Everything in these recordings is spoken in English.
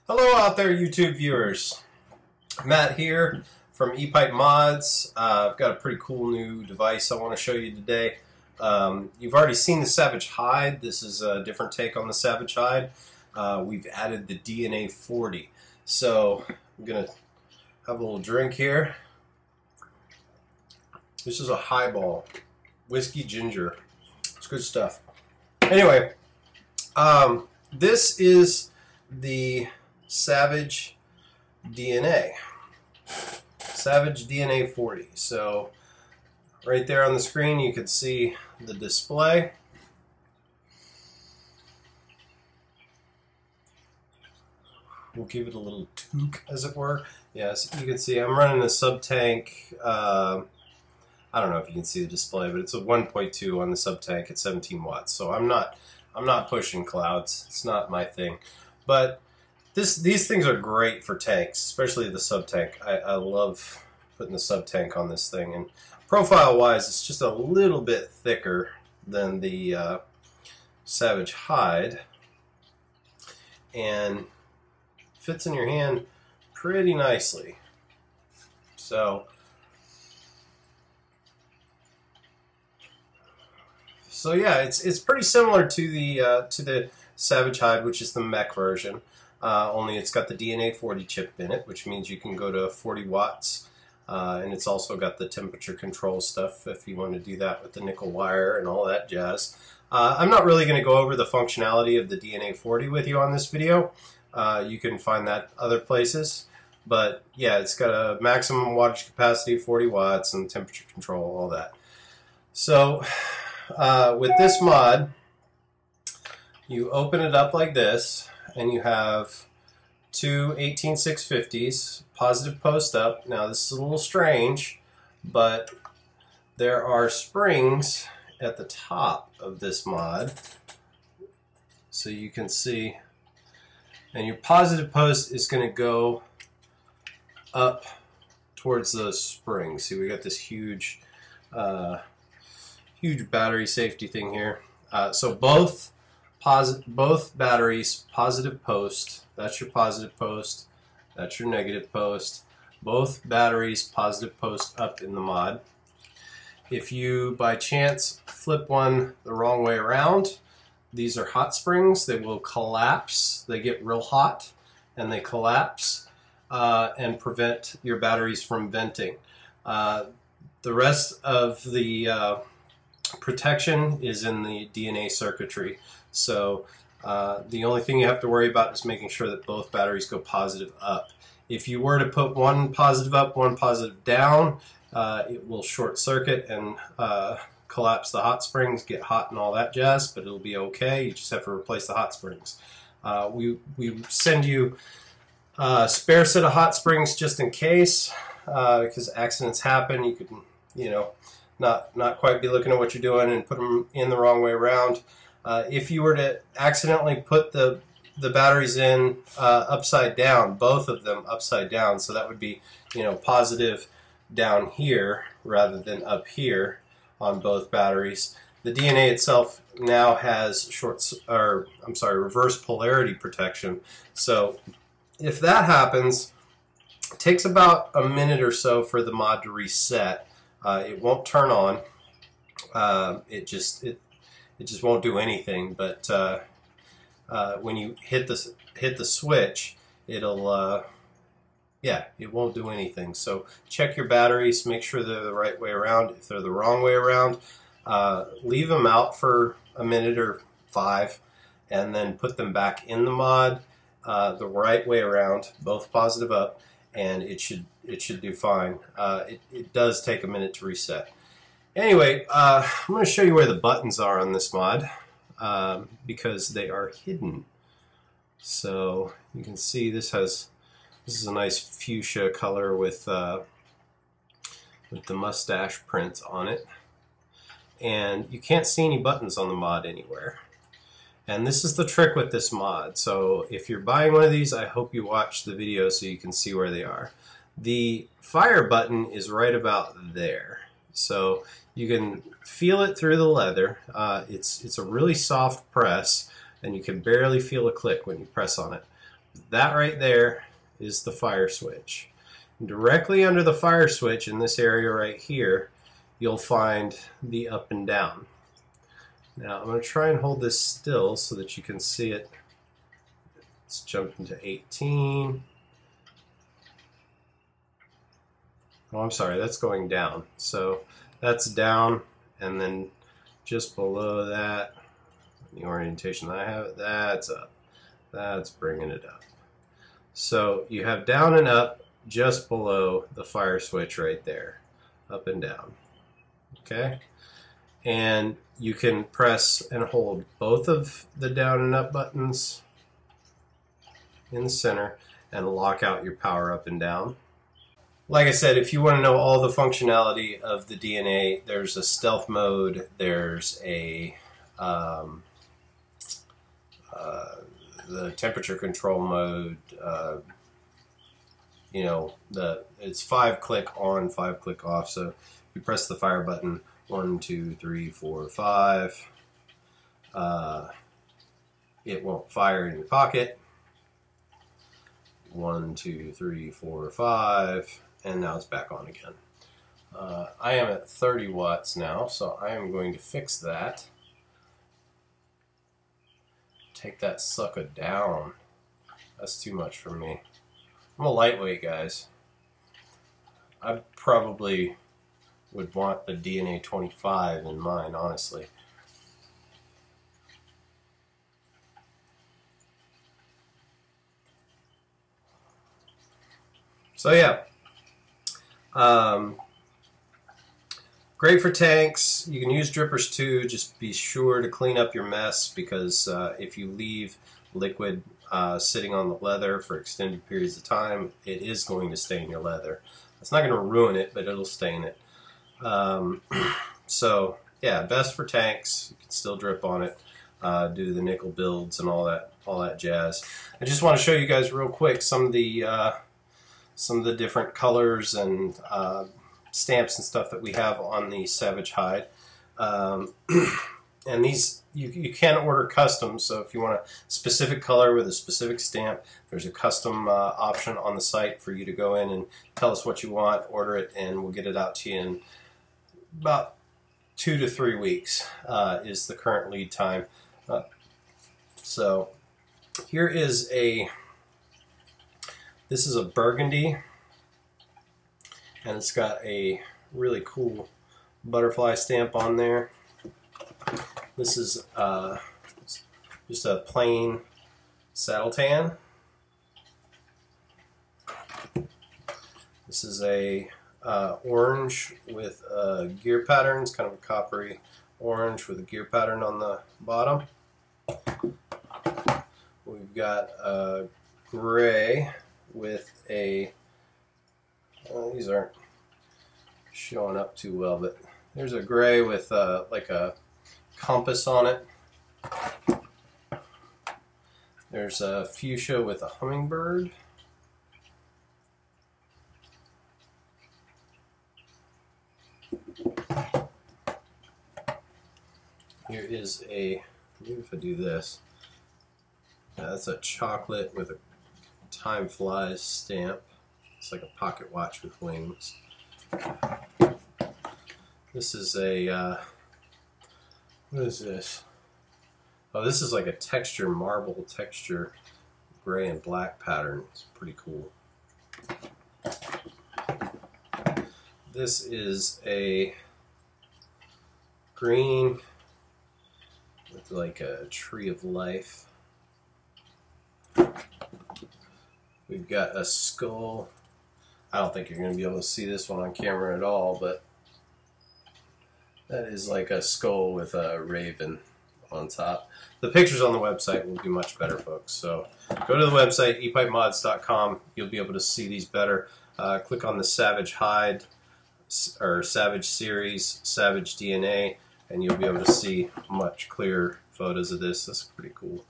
Hello out there, YouTube viewers. Matt here from ePipe Mods. I've got a pretty cool new device I want to show you today. You've already seen the Savage Hide. This is a different take on the Savage Hide. We've added the DNA40. So I'm going to have a little drink here. This is a highball. Whiskey ginger. It's good stuff. Anyway, this is the Savage DNA. Savage DNA40. So right there on the screen you can see the display. We'll give it a little toque, as it were. Yes, you can see I'm running a sub tank. I don't know if you can see the display, but it's a 1.2 on the sub tank at 17 watts. So I'm not pushing clouds. It's not my thing. But these things are great for tanks, especially the sub tank. I love putting the sub tank on this thing, and profile wise it's just a little bit thicker than the Savage Hide and fits in your hand pretty nicely. So yeah, it's pretty similar to the Savage Hide, which is the mech version. Only it's got the DNA40 chip in it, which means you can go to 40 watts. And it's also got the temperature control stuff if you want to do that with the nickel wire and all that jazz. I'm not really going to go over the functionality of the DNA40 with you on this video. You can find that other places. But yeah, it's got a maximum wattage capacity of 40 watts and temperature control, all that. So with this mod, you open it up like this, and you have two 18650s, positive post up. Now this is a little strange, but there are springs at the top of this mod, so you can see, and your positive post is going to go up towards those springs. See, we got this huge battery safety thing here. So both batteries, positive post, that's your positive post, that's your negative post. Both batteries, positive post up in the mod. If you by chance flip one the wrong way around, these are hot springs. They will collapse. They get real hot and they collapse and prevent your batteries from venting. The rest of the protection is in the DNA circuitry. So the only thing you have to worry about is making sure that both batteries go positive up. If you were to put one positive up, one positive down, it will short circuit and collapse the hot springs, get hot and all that jazz, but it'll be okay. You just have to replace the hot springs. We send you a spare set of hot springs just in case, because accidents happen. You could, not quite be looking at what you're doing and put them in the wrong way around. If you were to accidentally put the batteries in upside down, both of them upside down, so that would be positive down here rather than up here on both batteries. The DNA itself now has reverse polarity protection. So if that happens, it takes about a minute or so for the mod to reset. It won't turn on. It just won't do anything. But when you hit the switch, it'll it won't do anything. So check your batteries, make sure they're the right way around. If they're the wrong way around, leave them out for a minute or 5, and then put them back in the mod the right way around, both positive up, and it should do fine. It does take a minute to reset. Anyway, I'm going to show you where the buttons are on this mod because they are hidden. So you can see this is a nice fuchsia color with the mustache print on it, and you can't see any buttons on the mod anywhere. And this is the trick with this mod. So if you're buying one of these, I hope you watch the video so you can see where they are. The fire button is right about there. So you can feel it through the leather. It's a really soft press, and you can barely feel a click when you press on it. That right there is the fire switch. Directly under the fire switch in this area right here, you'll find the up and down. Now I'm going to try and hold this still so that you can see it. Let's jump into 18. Oh, I'm sorry, that's going down. So that's down, and then just below that, the orientation that I have it, that's up. That's bringing it up. So you have down and up just below the fire switch right there, up and down. Okay? And you can press and hold both of the down and up buttons in the center and lock out your power up and down. Like I said, if you want to know all the functionality of the DNA, there's a stealth mode, there's a the temperature control mode, you know, it's 5-click on, 5-click off. So you press the fire button 1, 2, 3, 4, 5. It won't fire in your pocket. 1, 2, 3, 4, 5, and now it's back on again. I am at 30 watts now, so I am going to fix that. Take that sucker down. That's too much for me. I'm a lightweight, guys. I probably would want the DNA45 in mine, honestly. So yeah, great for tanks. You can use drippers too. Just be sure to clean up your mess, because if you leave liquid sitting on the leather for extended periods of time, it is going to stain your leather. It's not going to ruin it, but it'll stain it. So yeah, best for tanks. You can still drip on it. Do the nickel builds and all that jazz. I just want to show you guys real quick some of the different colors and stamps and stuff that we have on the Savage Hide. And these you can order custom, so if you want a specific color with a specific stamp, there's a custom option on the site for you to go in and tell us what you want, order it, and we'll get it out to you in about 2 to 3 weeks is the current lead time. So here is this is a burgundy, and it's got a really cool butterfly stamp on there. This is just a plain saddle tan. This is a orange with gear patterns, kind of a coppery orange with a gear pattern on the bottom. We've got a gray with a, these aren't showing up too well, but there's a gray with like a compass on it. There's a fuchsia with a hummingbird. Here is a, maybe if I do this, that's a chocolate with a time flies stamp. It's like a pocket watch with wings. This is a, what is this? Oh, this is like a texture, marble texture, gray and black pattern. It's pretty cool. This is a green with like a tree of life. We've got a skull. I don't think you're going to be able to see this one on camera at all, but that is like a skull with a raven on top. The pictures on the website will be much better, folks. So go to the website, epipemods.com. You'll be able to see these better. Click on the Savage Hide or Savage Series, Savage DNA, and you'll be able to see much clearer photos of this. That's pretty cool.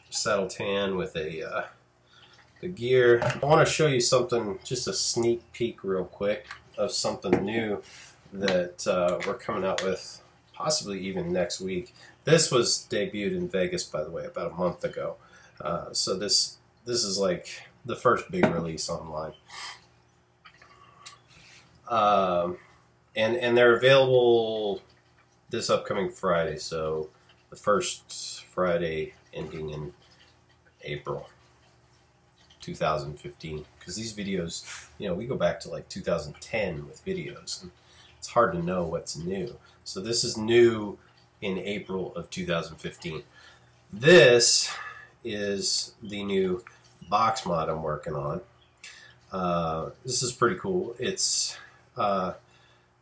Saddle tan with a the gear. I want to show you something, just a sneak peek real quick of something new that we're coming out with possibly even next week. This was debuted in Vegas, by the way, about a month ago. So this this is like the first big release online. And they're available this upcoming Friday, so the first Friday ending in April 2015. Because these videos, you know, we go back to like 2010 with videos, and it's hard to know what's new. So this is new in April of 2015. This is the new box mod I'm working on. This is pretty cool. It's a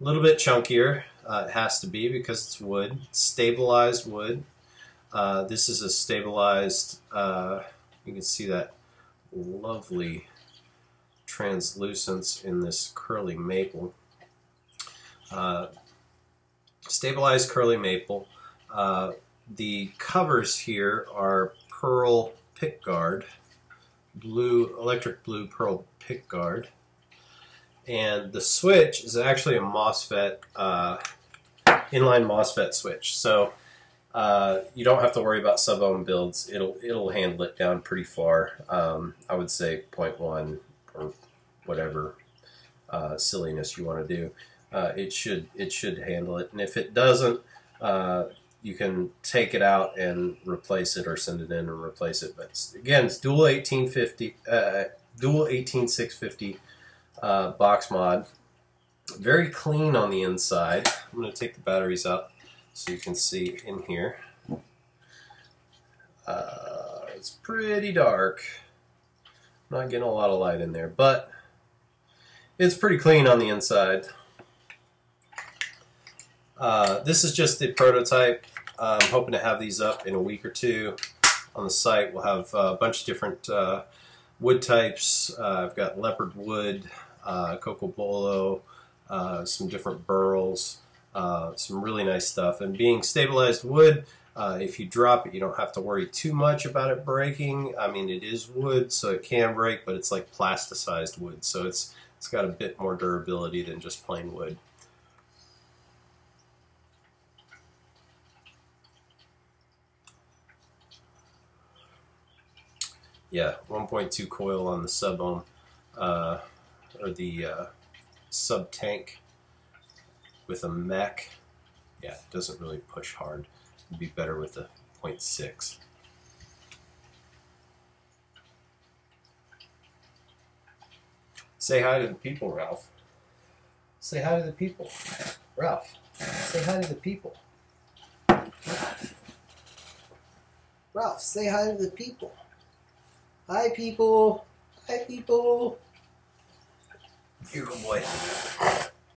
little bit chunkier. It has to be because it's wood, stabilized wood. This is a stabilized, you can see that lovely translucence in this curly maple. Stabilized curly maple. The covers here are pearl pickguard, electric blue pearl pickguard. And the switch is actually a MOSFET, inline MOSFET switch. So you don't have to worry about sub-ohm builds. It'll handle it down pretty far. I would say 0.1 or whatever silliness you want to do. It should handle it. And if it doesn't, you can take it out and replace it, or send it in and replace it. But again, it's dual 18650 box mod. Very clean on the inside. I'm going to take the batteries out so you can see in here. It's pretty dark. I'm not getting a lot of light in there, but it's pretty clean on the inside. This is just the prototype. I'm hoping to have these up in a week or two on the site. We'll have a bunch of different wood types. I've got leopard wood, cocobolo, some different burls, some really nice stuff. And being stabilized wood, if you drop it, you don't have to worry too much about it breaking. I mean, it is wood, so it can break, but it's like plasticized wood, so it's got a bit more durability than just plain wood. Yeah, 1.2 coil on the sub-ohm, or the sub-tank with a mech. Yeah, it doesn't really push hard. It'd be better with a 0.6. Say hi to the people, Ralph. Say hi to the people. Ralph, say hi to the people. Ralph, say hi to the people. Hi, people. Hi, people. Here, good boy.